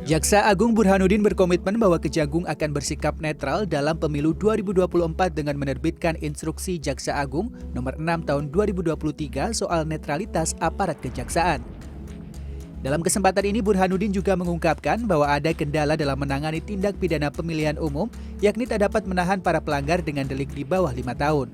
Jaksa Agung Burhanuddin berkomitmen bahwa Kejagung akan bersikap netral dalam pemilu 2024 dengan menerbitkan instruksi Jaksa Agung nomor 6 tahun 2023 soal netralitas aparat kejaksaan. Dalam kesempatan ini Burhanuddin juga mengungkapkan bahwa ada kendala dalam menangani tindak pidana pemilihan umum, yakni tak dapat menahan para pelanggar dengan delik di bawah 5 tahun.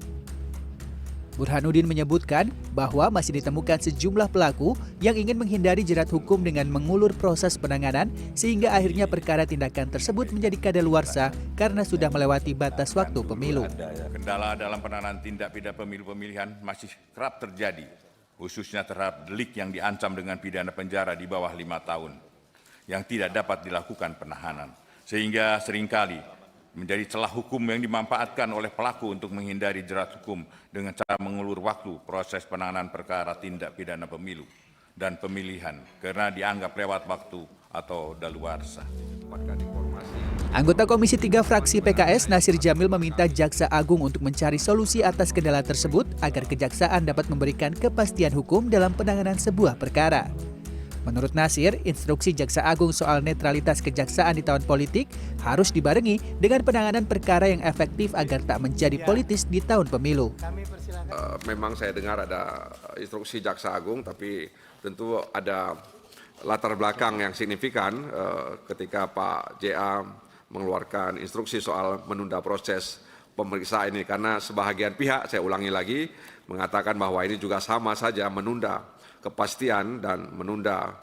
Burhanuddin menyebutkan bahwa masih ditemukan sejumlah pelaku yang ingin menghindari jerat hukum dengan mengulur proses penanganan sehingga akhirnya perkara tindakan tersebut menjadi kadaluarsa karena sudah melewati batas waktu pemilu. Kendala dalam penanganan tindak pidana pemilu-pemilihan masih kerap terjadi, khususnya terhadap delik yang diancam dengan pidana penjara di bawah 5 tahun yang tidak dapat dilakukan penahanan, sehingga seringkali menjadi celah hukum yang dimanfaatkan oleh pelaku untuk menghindari jerat hukum dengan cara mengulur waktu proses penanganan perkara tindak pidana pemilu dan pemilihan karena dianggap lewat waktu atau daluarsa. Anggota Komisi 3 fraksi PKS Nasir Jamil meminta Jaksa Agung untuk mencari solusi atas kendala tersebut agar kejaksaan dapat memberikan kepastian hukum dalam penanganan sebuah perkara. Menurut Nasir, instruksi Jaksa Agung soal netralitas kejaksaan di tahun politik harus dibarengi dengan penanganan perkara yang efektif agar tak menjadi politis di tahun pemilu. Memang saya dengar ada instruksi Jaksa Agung, tapi tentu ada latar belakang yang signifikan ketika Pak JA mengeluarkan instruksi soal menunda proses pemeriksaan ini. Karena sebahagian pihak, saya ulangi lagi, mengatakan bahwa ini juga sama saja menunda kepastian dan menunda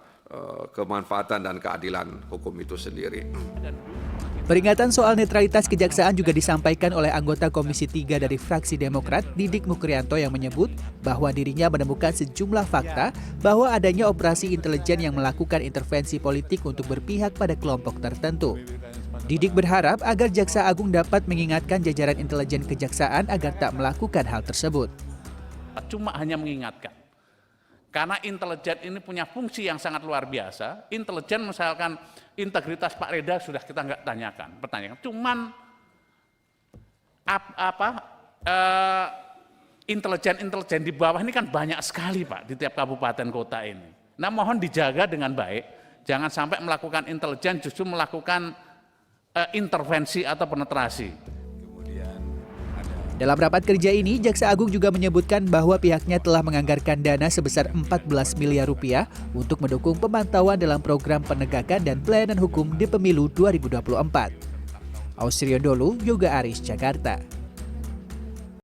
kemanfaatan dan keadilan hukum itu sendiri. Peringatan soal netralitas kejaksaan juga disampaikan oleh anggota Komisi 3 dari fraksi Demokrat, Didik Mukrianto, yang menyebut bahwa dirinya menemukan sejumlah fakta bahwa adanya operasi intelijen yang melakukan intervensi politik untuk berpihak pada kelompok tertentu. Didik berharap agar Jaksa Agung dapat mengingatkan jajaran intelijen kejaksaan agar tak melakukan hal tersebut. Cuma hanya mengingatkan. Karena intelijen ini punya fungsi yang sangat luar biasa. Intelijen misalkan integritas Pak Reda sudah kita nggak pertanyakan. Cuman intelijen di bawah ini kan banyak sekali Pak di tiap kabupaten kota ini. Nah mohon dijaga dengan baik. Jangan sampai melakukan intelijen justru melakukan intervensi atau penetrasi. Dalam rapat kerja ini, Jaksa Agung juga menyebutkan bahwa pihaknya telah menganggarkan dana sebesar 14 miliar rupiah untuk mendukung pemantauan dalam program penegakan dan pelayanan hukum di pemilu 2024. Ausrion Dholu, Yoga Aris, Jakarta.